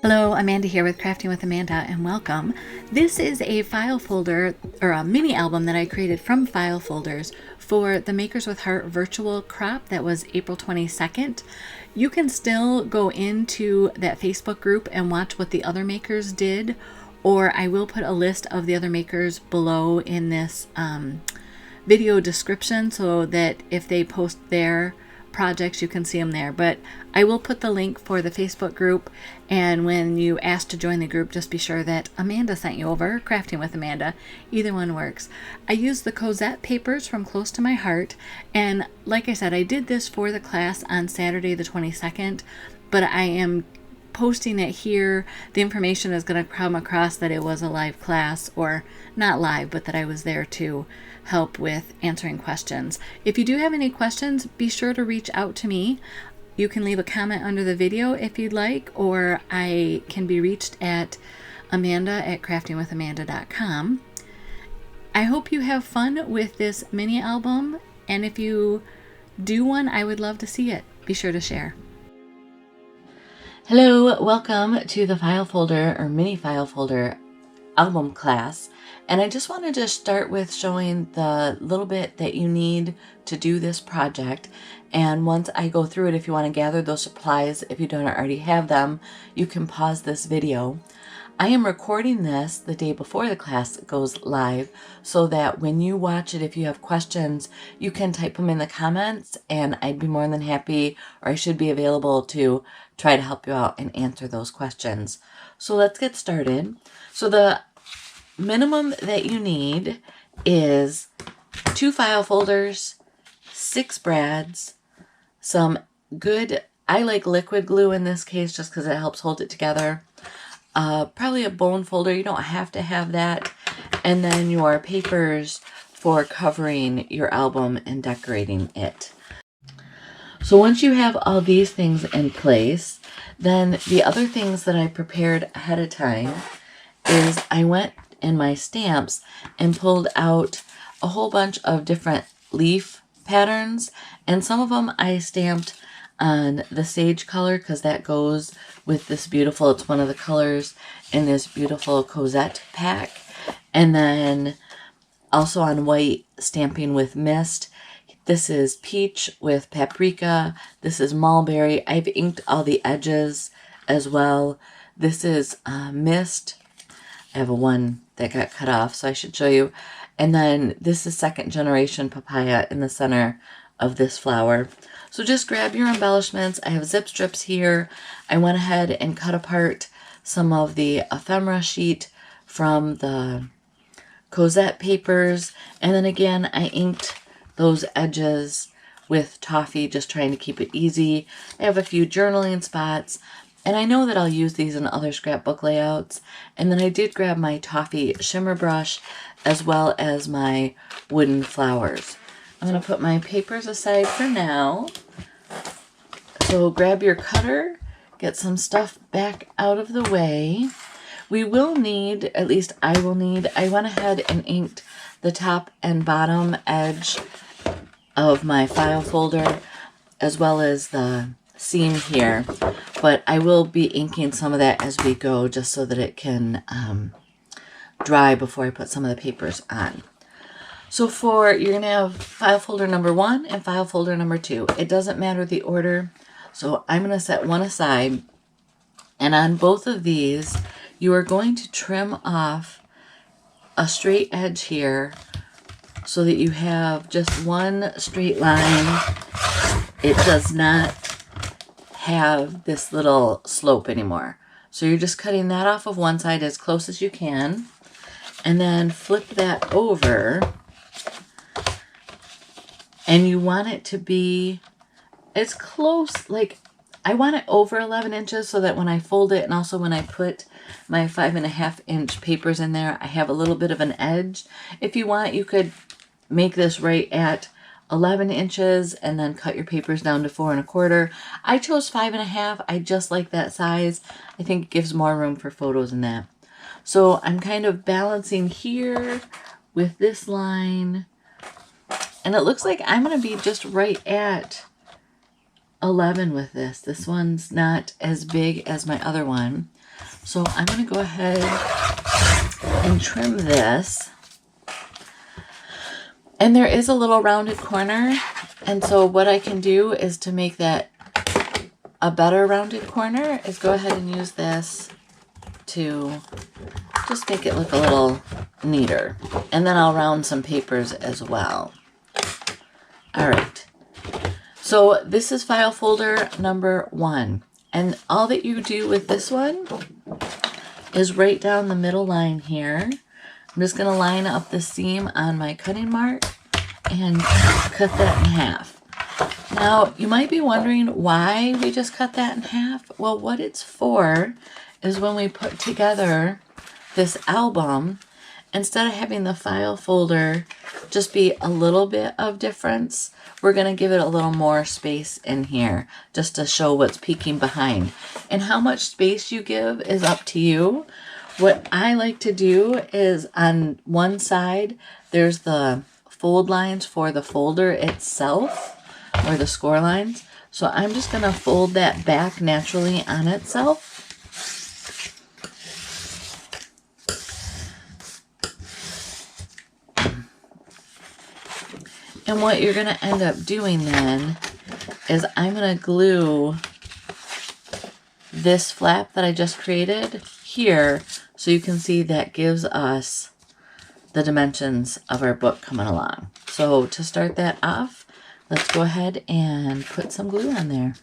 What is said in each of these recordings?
Hello, Amanda here with Crafting with Amanda, and welcome. This is a file folder or a mini album that I created from file folders for the Makers with Heart virtual crop that was April 22nd. You can still go into that Facebook group and watch what the other makers did, or I will put a list of the other makers below in this video description so that if they post their projects you can see them there. But I will put the link for the Facebook group, and when you ask to join the group, just be sure that Amanda sent you over. Crafting with Amanda, either one works. I used the Cosette papers from Close to My Heart, and like I said, I did this for the class on Saturday the 22nd, but I am posting it here. The information is going to come across that it was a live class, or not live, but that I was there to help with answering questions. If you do have any questions, be sure to reach out to me. You can leave a comment under the video if you'd like, or I can be reached at amanda@craftingwithamanda.com. I hope you have fun with this mini album, and if you do one, I would love to see it. Be sure to share. Hello, welcome to the file folder or mini file folder album class. And I just wanted to start with showing the little bit that you need to do this project. And once I go through it, if you want to gather those supplies, if you don't already have them, you can pause this video. I am recording this the day before the class goes live so that when you watch it, if you have questions, you can type them in the comments, and I'd be more than happy, or I should be available to try to help you out and answer those questions. So let's get started. So the minimum that you need is 2 file folders, 6 brads, some good, I like liquid glue in this case just because it helps hold it together, probably a bone folder, you don't have to have that, and then your papers for covering your album and decorating it. So once you have all these things in place, then the other things that I prepared ahead of time is I went in my stamps and pulled out a whole bunch of different leaf patterns, and some of them I stamped on the sage color because that goes with this beautiful, it's one of the colors in this beautiful Cosette pack, and then also on white stamping with mist. This is peach with paprika. This is mulberry. I've inked all the edges as well. This is mist. I have a one that got cut off, so I should show you. And then this is second generation papaya in the center of this flower. So just grab your embellishments. I have zip strips here. I went ahead and cut apart some of the ephemera sheet from the Cosette papers. And then again, I inked those edges with Toffee, just trying to keep it easy. I have a few journaling spots, and I know that I'll use these in other scrapbook layouts. And then I did grab my Toffee shimmer brush as well as my wooden flowers. I'm going to put my papers aside for now. So grab your cutter, get some stuff back out of the way. We will need, at least I will need, I went ahead and inked the top and bottom edge of my file folder as well as the seam here, but I will be inking some of that as we go just so that it can dry before I put some of the papers on. So you're going to have file folder number 1 and file folder number 2. It doesn't matter the order, so I'm going to set one aside, and on both of these you are going to trim off a straight edge here so that you have just one straight line. It does not have this little slope anymore. So you're just cutting that off of one side as close as you can, and then flip that over, and you want it to be as close, like I want it over 11 inches so that when I fold it and also when I put my 5.5 inch papers in there, I have a little bit of an edge. If you want, you could make this right at 11 inches and then cut your papers down to 4.25. I chose 5.5. I just like that size. I think it gives more room for photos in that. So I'm kind of balancing here with this line, and it looks like I'm going to be just right at 11 with this. This one's not as big as my other one. So I'm going to go ahead and trim this. And there is a little rounded corner. And so what I can do is to make that a better rounded corner is go ahead and use this to just make it look a little neater. And then I'll round some papers as well. All right. So this is file folder number 1. And all that you do with this one is right down the middle line here. I'm just going to line up the seam on my cutting mark and cut that in half. Now, you might be wondering why we just cut that in half. Well, what it's for is when we put together this album, instead of having the file folder just be a little bit of difference, we're going to give it a little more space in here just to show what's peeking behind. And how much space you give is up to you. What I like to do is on one side, there's the fold lines for the folder itself, or the score lines. So I'm just going to fold that back naturally on itself. And what you're going to end up doing then is I'm going to glue this flap that I just created here so you can see that gives us the dimensions of our book coming along. So to start that off, let's go ahead and put some glue on there.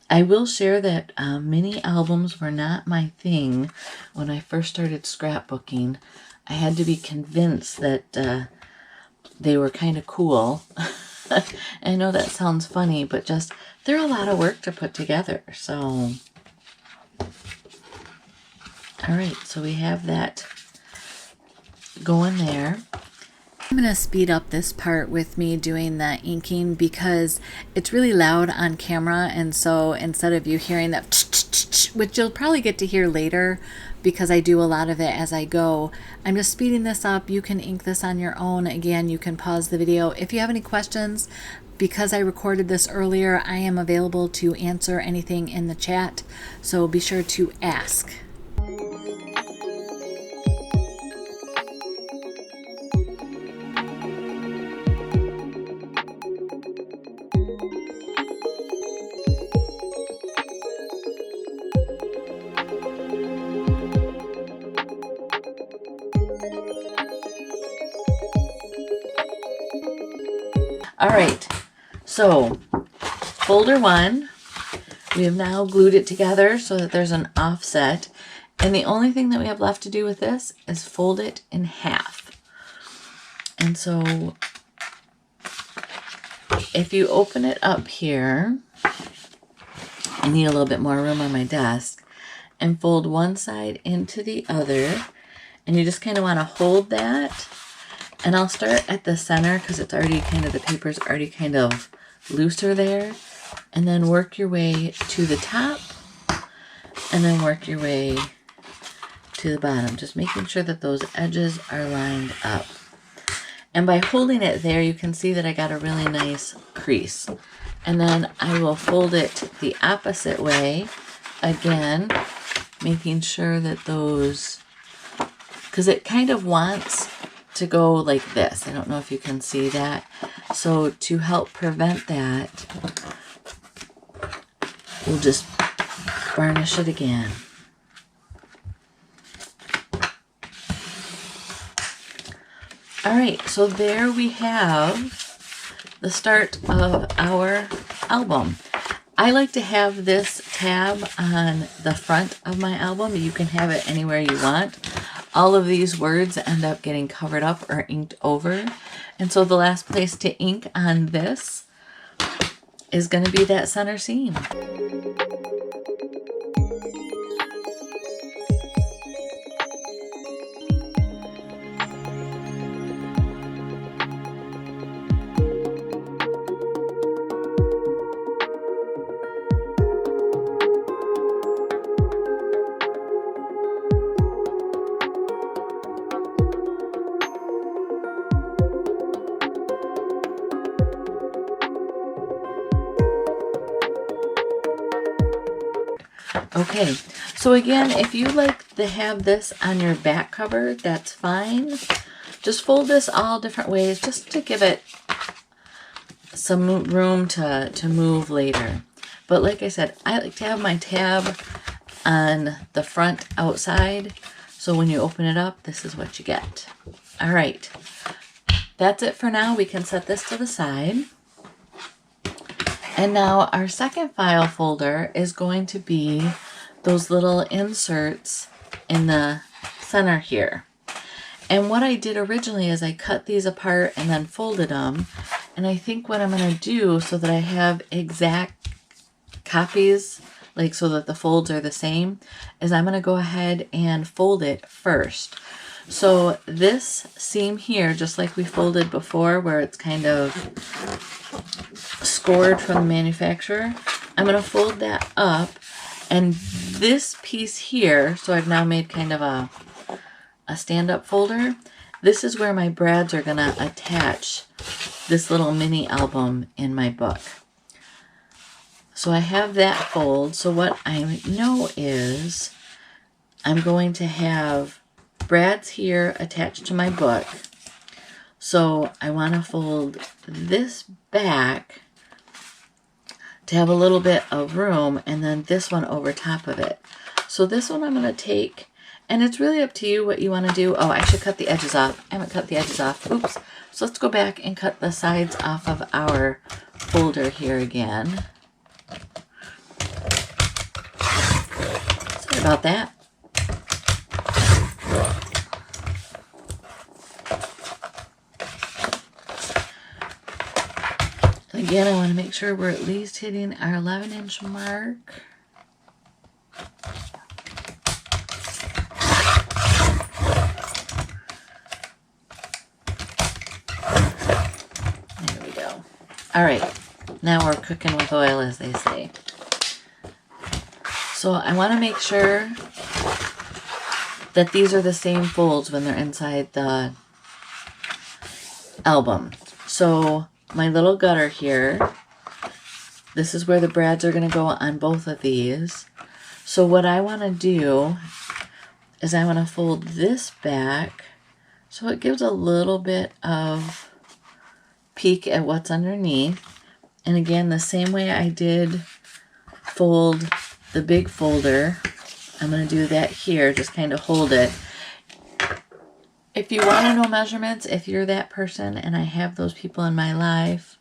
I will share that mini albums were not my thing when I first started scrapbooking. I had to be convinced that they were kind of cool. I know that sounds funny, but just they're a lot of work to put together. So, all right, so we have that going there. I'm going to speed up this part with me doing the inking because it's really loud on camera, and so instead of you hearing that, which you'll probably get to hear later because I do a lot of it as I go, I'm just speeding this up. You can ink this on your own. Again, you can pause the video. If you have any questions, because I recorded this earlier, I am available to answer anything in the chat, so be sure to ask. All right, so folder 1, we have now glued it together so that there's an offset, and the only thing that we have left to do with this is fold it in half. And so if you open it up here, I need a little bit more room on my desk, and fold one side into the other, and you just kind of want to hold that. And I'll start at the center because it's already kind of, the paper's already kind of looser there. And then work your way to the top. And then work your way to the bottom. Just making sure that those edges are lined up. And by holding it there, you can see that I got a really nice crease. And then I will fold it the opposite way. Again, making sure that those, because it kind of wants to go like this. I don't know if you can see that. So to help prevent that, we'll just varnish it again. All right, so there we have the start of our album. I like to have this tab on the front of my album. You can have it anywhere you want. All of these words end up getting covered up or inked over. And so the last place to ink on this is going to be that center seam. Okay, so again, if you like to have this on your back cover, that's fine. Just fold this all different ways just to give it some room to move later. But like I said, I like to have my tab on the front outside, so when you open it up, this is what you get. All right, that's it for now. We can set this to the side. And now our second file folder is going to be those little inserts in the center here. And what I did originally is I cut these apart and then folded them. And I think what I'm going to do so that I have exact copies, like so that the folds are the same, is I'm going to go ahead and fold it first. So this seam here, just like we folded before where it's kind of scored from the manufacturer, I'm going to fold that up, and this piece here, so I've now made kind of a stand-up folder, this is where my brads are going to attach this little mini album in my book. So I have that fold. So what I know is I'm going to have brads here attached to my book. So I want to fold this back to have a little bit of room, and then this one over top of it. So this one I'm going to take, and it's really up to you what you want to do. Oh, I should cut the edges off. I haven't cut the edges off. Oops. So let's go back and cut the sides off of our folder here again. Sorry about that. Again, I want to make sure we're at least hitting our 11-inch mark. There we go. All right, now we're cooking with oil, as they say. So I want to make sure that these are the same folds when they're inside the album. So my little gutter here, this is where the brads are going to go on both of these. So what I want to do is I want to fold this back so it gives a little bit of peek at what's underneath. And again, the same way I did fold the big folder, I'm going to do that here, just kind of hold it. If you want to know measurements, if you're that person, and I have those people in my life,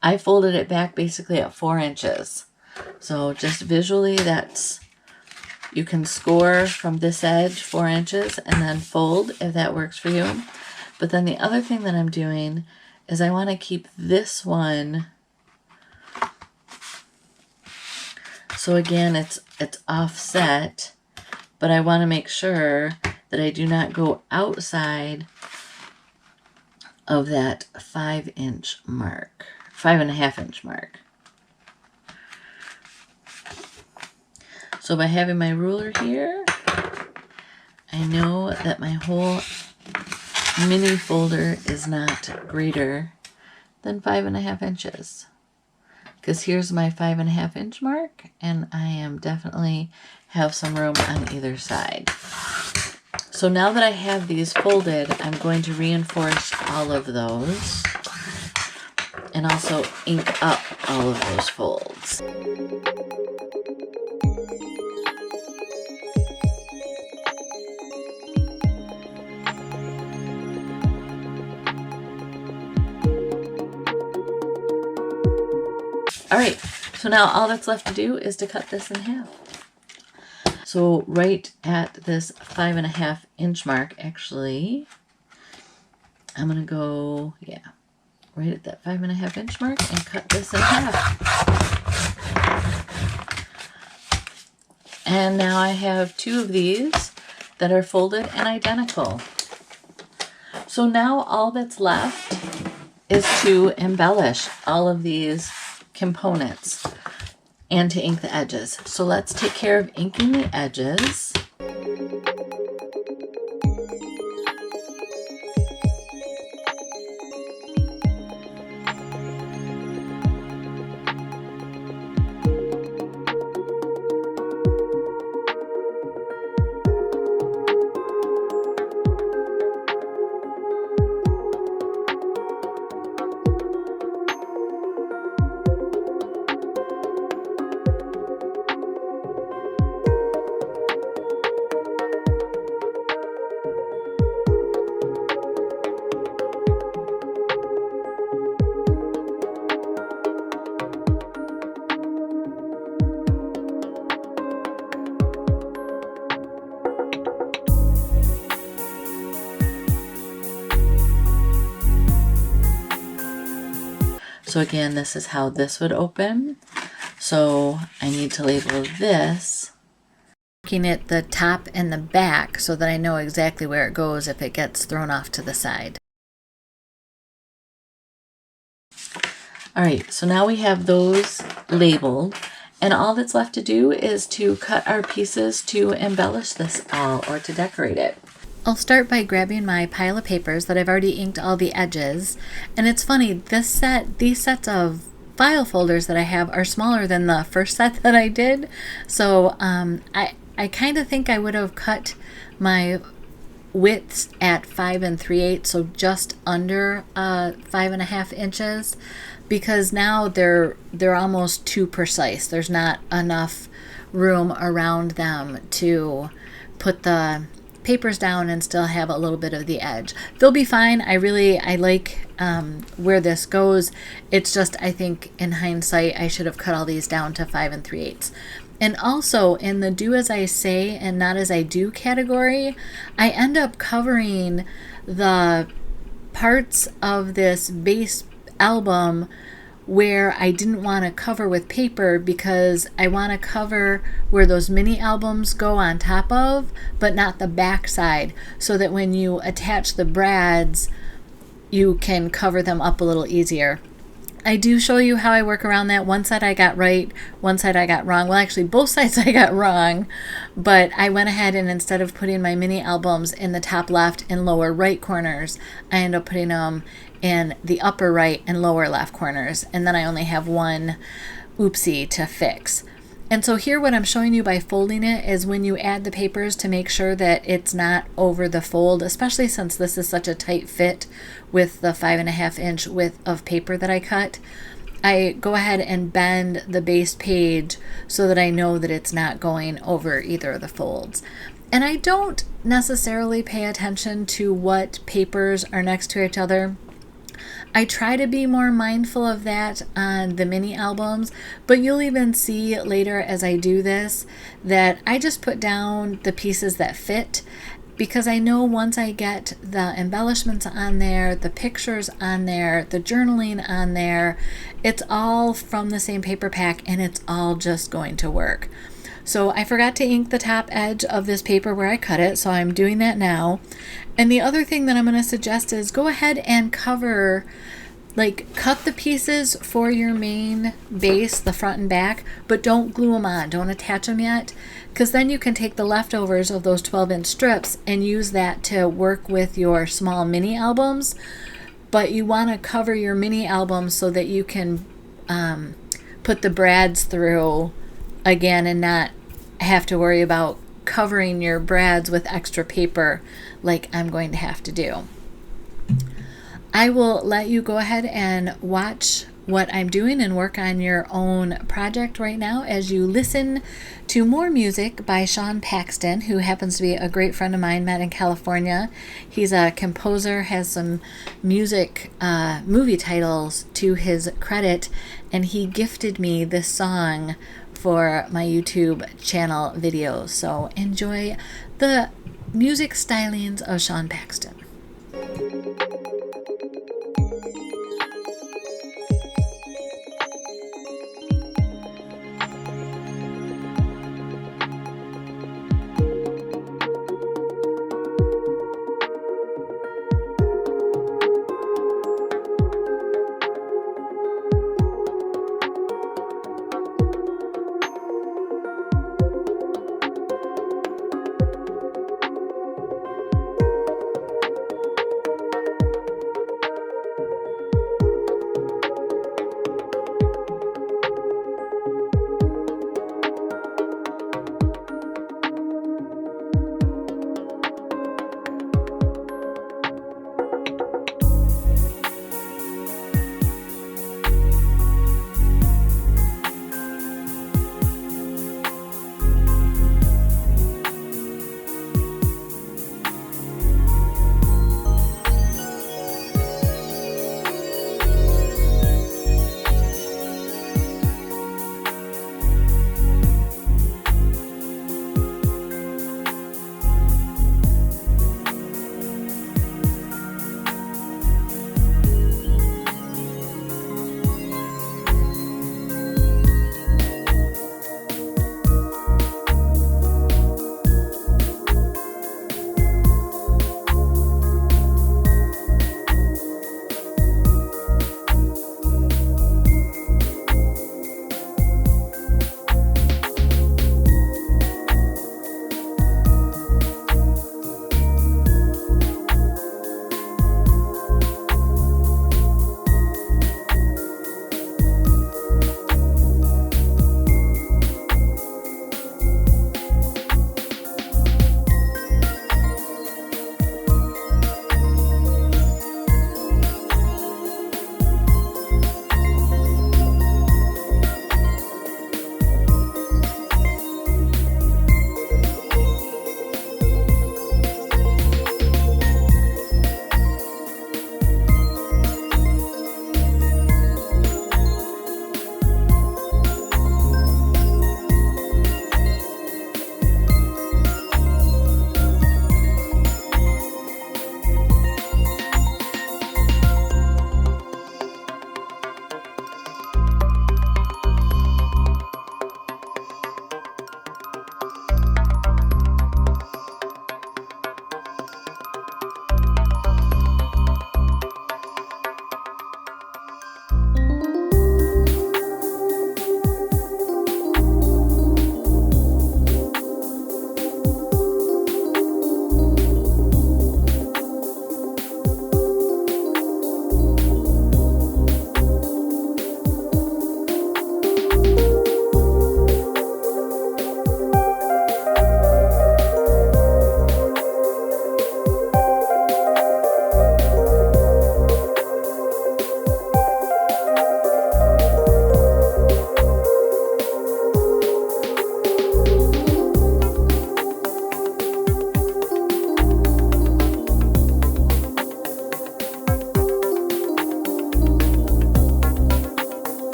I folded it back basically at 4 inches. So just visually, that's, you can score from this edge 4 inches and then fold if that works for you. But then the other thing that I'm doing is I want to keep this one, so again, it's offset, but I want to make sure that I do not go outside of that 5-inch mark, 5.5-inch mark. So by having my ruler here, I know that my whole mini folder is not greater than 5.5 inches. Because here's my 5.5-inch mark, and I am definitely have some room on either side. So now that I have these folded, I'm going to reinforce all of those and also ink up all of those folds. All right, so now all that's left to do is to cut this in half. So right at this 5.5-inch mark, actually, I'm gonna go, yeah, right at that 5.5-inch mark and cut this in half. And now I have 2 of these that are folded and identical. So now all that's left is to embellish all of these components and to ink the edges. So let's take care of inking the edges. So again, this is how this would open. So I need to label this. Looking at the top and the back so that I know exactly where it goes if it gets thrown off to the side. All right, so now we have those labeled, and all that's left to do is to cut our pieces to embellish this all or to decorate it. I'll start by grabbing my pile of papers that I've already inked all the edges. And it's funny, these sets of file folders that I have are smaller than the first set that I did. So I kind of think I would have cut my widths at 5 3/8, so just under 5.5 inches, because now they're almost too precise. There's not enough room around them to put the papers down and still have a little bit of the edge. They'll be fine. I like where this goes. It's just, I think in hindsight, I should have cut all these down to 5 3/8. And also in the do as I say and not as I do category, I end up covering the parts of this base album where I didn't want to cover with paper, because I want to cover where those mini albums go on top of, but not the back side, so that when you attach the brads, you can cover them up a little easier. I do show you how I work around that. One side I got right, one side I got wrong. Well, actually, both sides I got wrong, but I went ahead and instead of putting my mini albums in the top left and lower right corners, I end up putting them in the upper right and lower left corners, and then I only have one oopsie to fix. And so here what I'm showing you by folding it is when you add the papers to make sure that it's not over the fold, especially since this is such a tight fit with the 5.5 inch width of paper that I cut. I go ahead and bend the base page so that I know that it's not going over either of the folds. And I don't necessarily pay attention to what papers are next to each other. I try to be more mindful of that on the mini albums, but you'll even see later as I do this that I just put down the pieces that fit, because I know once I get the embellishments on there, the pictures on there, the journaling on there, it's all from the same paper pack and it's all just going to work. So I forgot to ink the top edge of this paper where I cut it, so I'm doing that now. And the other thing that I'm going to suggest is go ahead and cover, cut the pieces for your main base, the front and back, but don't glue them on. Don't attach them yet, because then you can take the leftovers of those 12-inch strips and use that to work with your small mini albums. But you want to cover your mini albums so that you can put the brads through again and not have to worry about covering your brads with extra paper like I'm going to have to do. I will let you go ahead and watch what I'm doing and work on your own project right now as you listen to more music by Sean Paxton, who happens to be a great friend of mine, met in California. He's a composer, has some music movie titles to his credit, and he gifted me this song for my YouTube channel videos. So enjoy the music stylings of Sean Paxton.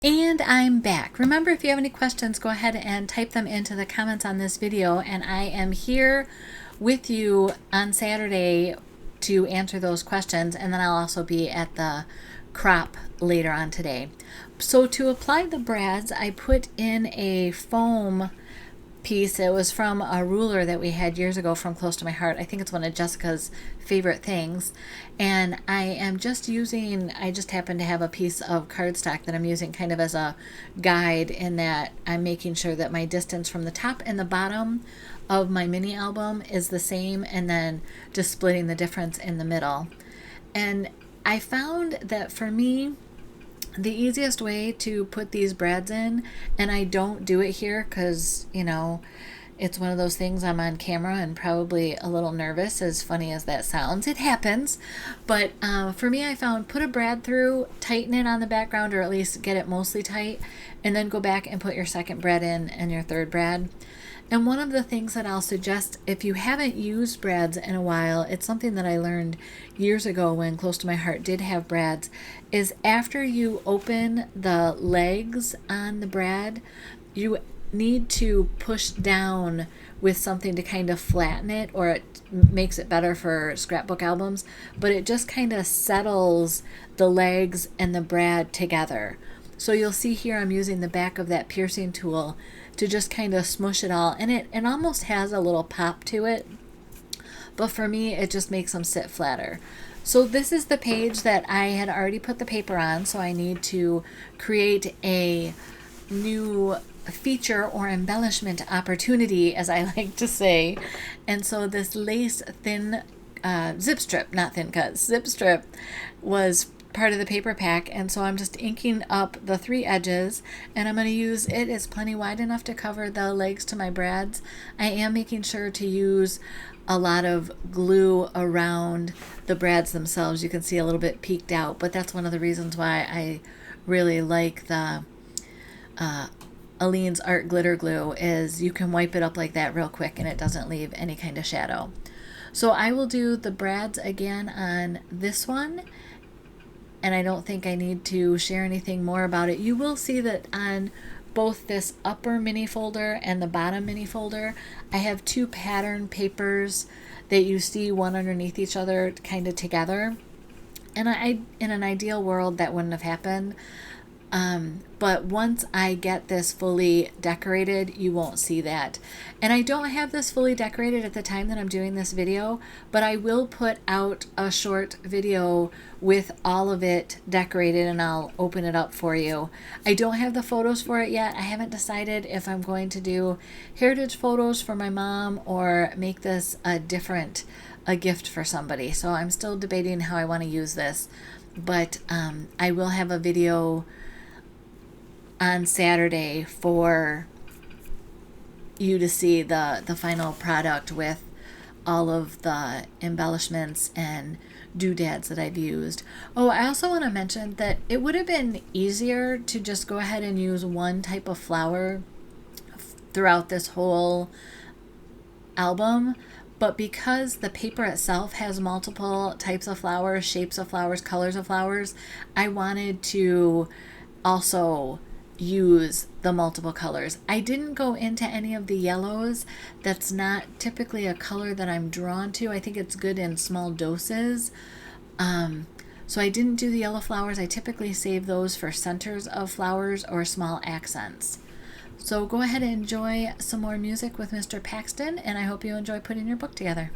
And I'm back. Remember, if you have any questions, go ahead and type them into the comments on this video, and I am here with you on Saturday to answer those questions, and then I'll also be at the crop later on today. So to apply the brads, I put in a foam piece. It was from a ruler that we had years ago from Close to My Heart. I think it's one of Jessica's favorite things. And I just happen to have a piece of cardstock that I'm using kind of as a guide, in that I'm making sure that my distance from the top and the bottom of my mini album is the same, and then just splitting the difference in the middle. And I found that for me, the easiest way to put these brads in, and I don't do it here because, you know, it's one of those things, I'm on camera and probably a little nervous, as funny as that sounds. It happens. But for me, I found put a brad through, tighten it on the background, or at least get it mostly tight, and then go back and put your second brad in and your third brad. And one of the things that I'll suggest, if you haven't used brads in a while, it's something that I learned years ago when Close to My Heart did have brads, is after you open the legs on the brad, you need to push down with something to kind of flatten it, or it makes it better for scrapbook albums, but it just kind of settles the legs and the brad together. So you'll see here I'm using the back of that piercing tool to just kind of smush it all, and it almost has a little pop to it, but for me it just makes them sit flatter. So this is the page that I had already put the paper on, so I need to create a new feature or embellishment opportunity, as I like to say. And so this lace thin zip strip, not thin cut, zip strip was part of the paper pack, and so I'm just inking up the 3 edges, and I'm going to use it. It's plenty wide enough to cover the legs to my brads. I am making sure to use a lot of glue around the brads themselves. You can see a little bit peeked out, but that's one of the reasons why I really like the Aleene's Art Glitter Glue, is you can wipe it up like that real quick and it doesn't leave any kind of shadow. So I will do the brads again on this one, and I don't think I need to share anything more about it. You will see that on both this upper mini folder and the bottom mini folder, I have 2 pattern papers that you see one underneath each other kind of together. And in an ideal world, that wouldn't have happened. But once I get this fully decorated, you won't see that. And I don't have this fully decorated at the time that I'm doing this video, but I will put out a short video with all of it decorated, and I'll open it up for you. I don't have the photos for it yet. I haven't decided if I'm going to do heritage photos for my mom or make this a gift for somebody. So I'm still debating how I want to use this, but I will have a video on Saturday for you to see the final product with all of the embellishments and doodads that I've used. Oh, I also want to mention that it would have been easier to just go ahead and use one type of flower throughout this whole album, but because the paper itself has multiple types of flowers, shapes of flowers, colors of flowers, I wanted to also use the multiple colors. I didn't go into any of the yellows. That's not typically a color that I'm drawn to. I think it's good in small doses. So I didn't do the yellow flowers. I typically save those for centers of flowers or small accents. So go ahead and enjoy some more music with Mr. Paxton, and I hope you enjoy putting your book together.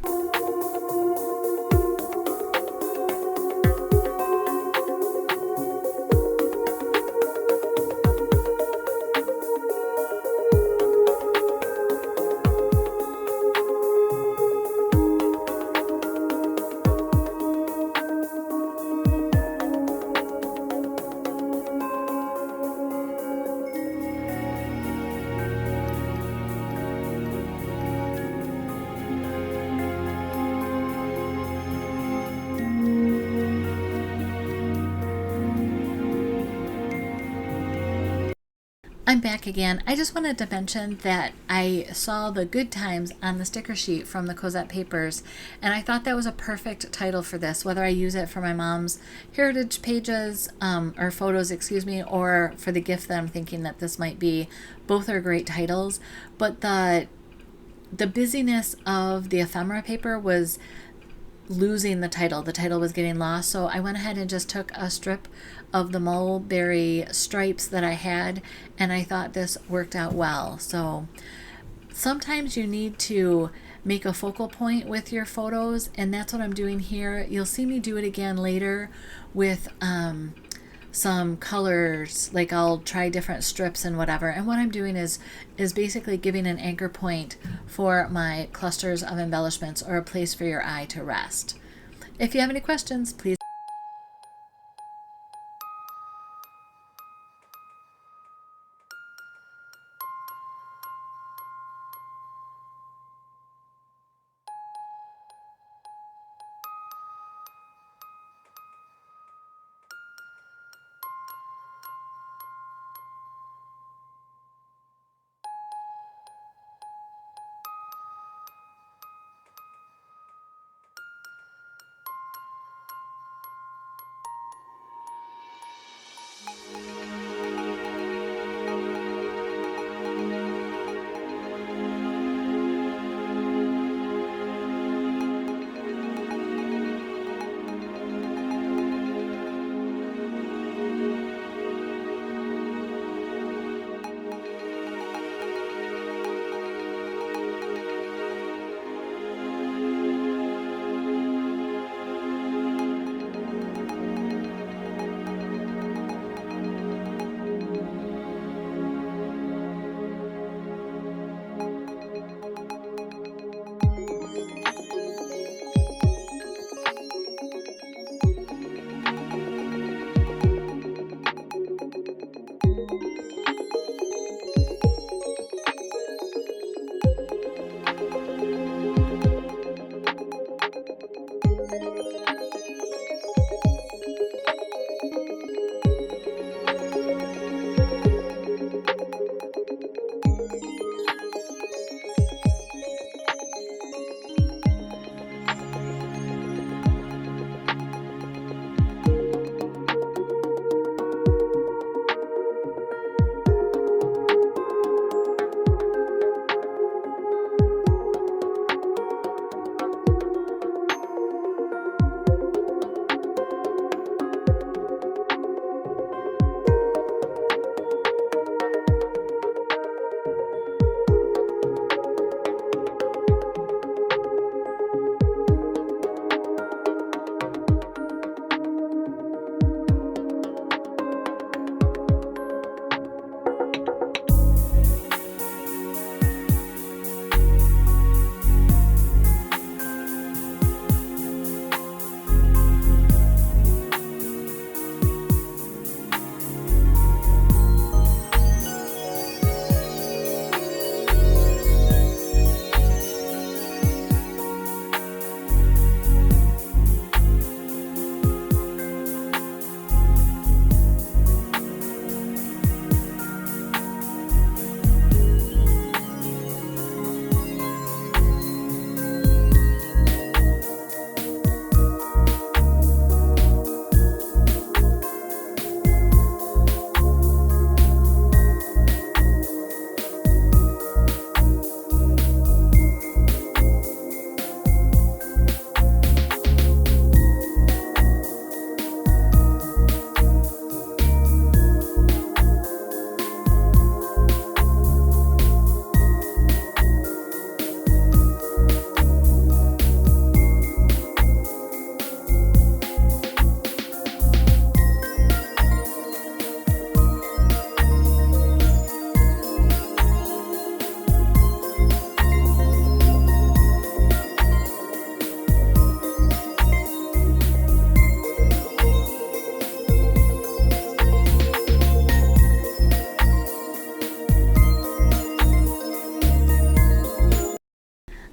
I'm back again. I just wanted to mention that I saw the good times on the sticker sheet from the Cosette Papers, and I thought that was a perfect title for this, whether I use it for my mom's heritage pages, or photos, excuse me, or for the gift that I'm thinking that this might be. Both are great titles, but the busyness of the ephemera paper was losing the title. The title was getting lost, so I went ahead and just took a strip of the mulberry stripes that I had, and I thought this worked out well. So sometimes you need to make a focal point with your photos, and that's what I'm doing here. You'll see me do it again later with some colors, like I'll try different strips and whatever, and what I'm doing is basically giving an anchor point for my clusters of embellishments, or a place for your eye to rest. If you have any questions, please.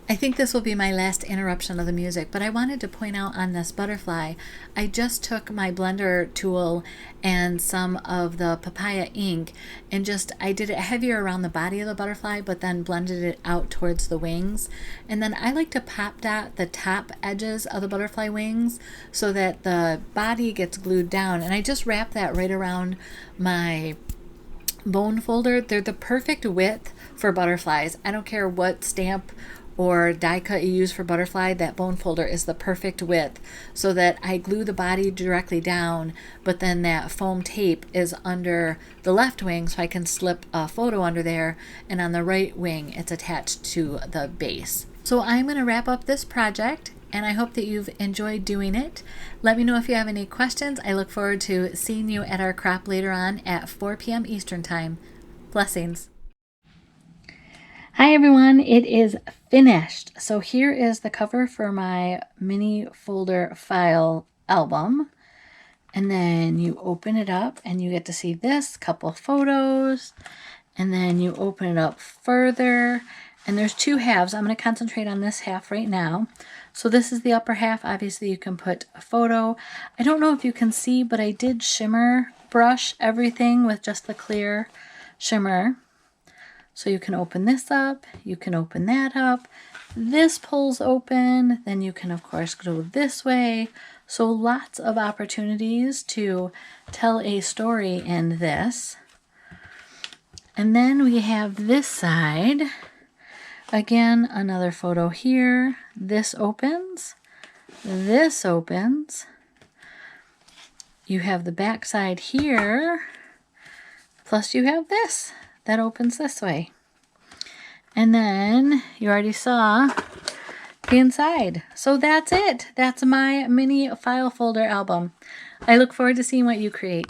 I think this will be my last interruption of the music, but I wanted to point out on this butterfly, I just took my blender tool and some of the papaya ink and I did it heavier around the body of the butterfly, but then blended it out towards the wings. And then I like to pop dot the top edges of the butterfly wings so that the body gets glued down. And I just wrap that right around my bone folder. They're the perfect width for butterflies. I don't care what stamp or die cut you use for butterfly, that bone folder is the perfect width so that I glue the body directly down, but then that foam tape is under the left wing so I can slip a photo under there, and on the right wing it's attached to the base. So I'm going to wrap up this project, and I hope that you've enjoyed doing it. Let me know if you have any questions. I look forward to seeing you at our crop later on at 4 p.m. Eastern Time. Blessings. Hi everyone, it is finished. So here is the cover for my mini folder file album. And then you open it up and you get to see this couple photos. And then you open it up further. And there's two halves. I'm going to concentrate on this half right now. So this is the upper half. Obviously you can put a photo. I don't know if you can see, but I did shimmer brush everything with just the clear shimmer. So you can open this up, you can open that up, this pulls open, then you can of course go this way. So lots of opportunities to tell a story in this. And then we have this side. Again, another photo here. This opens, this opens. You have the back side here, plus you have this. That opens this way. And then you already saw the inside. So that's it. That's my mini file folder album. I look forward to seeing what you create.